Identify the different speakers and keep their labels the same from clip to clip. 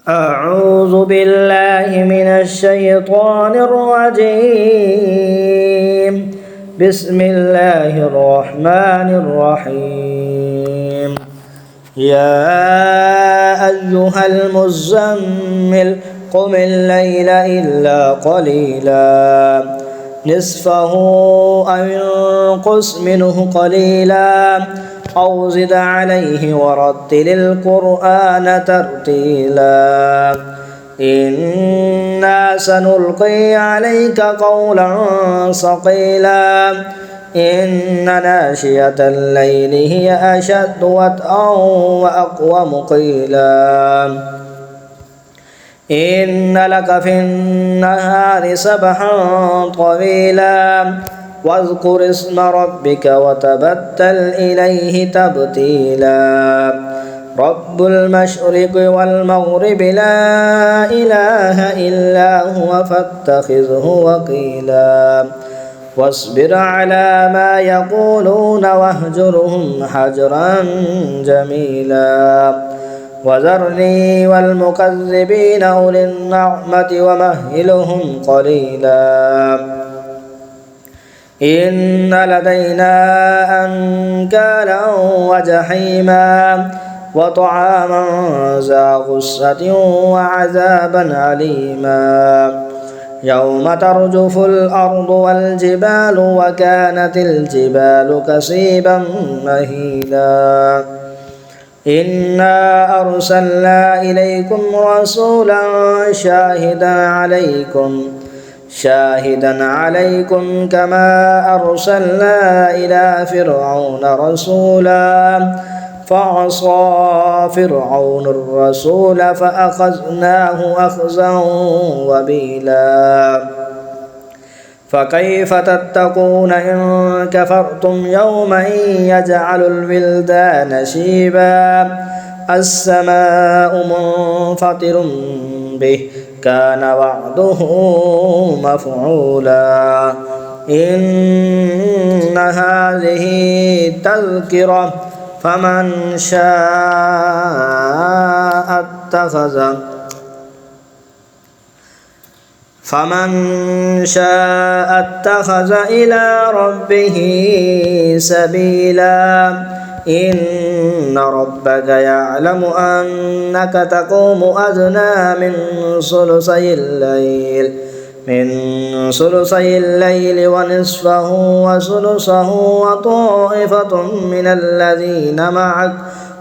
Speaker 1: أعوذ بالله من الشيطان الرجيم. بسم الله الرحمن الرحيم. يا أيها المزمل قم الليل إلا قليلا نصفه أو انقص منه قليلا أو زد عليه ورتل القرآن ترتيلا إنا سنلقي عليك قولا ثقيلا إن ناشئة الليل هي أشد وطئا وأقوم قيلا إن لك في النهار سبحا طويلا واذكر اسم ربك وتبتل إليه تبتيلا رب المشرق والمغرب لا إله إلا هو فاتخذه وكيلا واصبر على ما يقولون واهجرهم حجرا جميلا وذرني والمكذبين أولي النعمة ومهلهم قليلا إن لدينا أنكالا وجحيما وطعاما ذا غصة وعذابا أليما يوم ترجف الأرض والجبال وكانت الجبال كثيبا مهيلا إنا أرسلنا إليكم رسولا شاهدا عليكم كما أرسلنا إلى فرعون رسولا فعصى فرعون الرسول فأخذناه أخذا وبيلا فكيف تتقون إن كفرتم يوما يجعل الولدان شيبا السماء منفطر به كان وعده مفعولا إن هذه تذكرة فمن شاء اتخذ إلى ربه سبيلا إن ربك يعلم أنك تقوم أدنى من ثلثي الليل ونصفه وثلثه وطائفة من الذين معك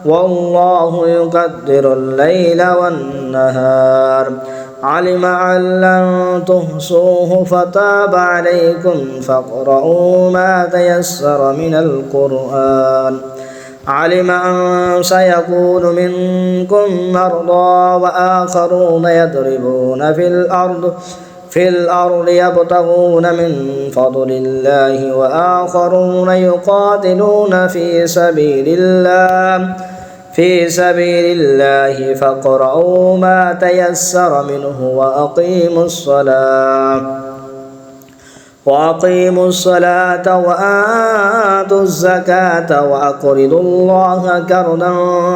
Speaker 1: والله يقدر الليل والنهار علم أن لن تحصوه فتاب عليكم فاقرؤوا ما تيسر من القرآن علم أن سيكون منكم مرضى وآخرون يضربون في الأرض يبتغون من فضل الله وآخرون يقاتلون في سبيل الله فاقرؤوا ما تيسر منه وأقيموا الصلاة وآتوا الزكاة وأقرضوا الله قرضا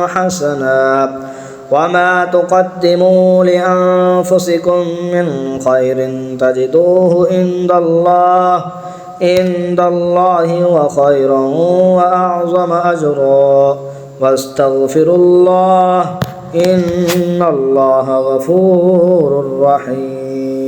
Speaker 1: حسنا وما تقدموا لأنفسكم من خير تجدوه عند الله وخيرا وأعظم أجرا واستغفروا الله إن الله غفور رحيم.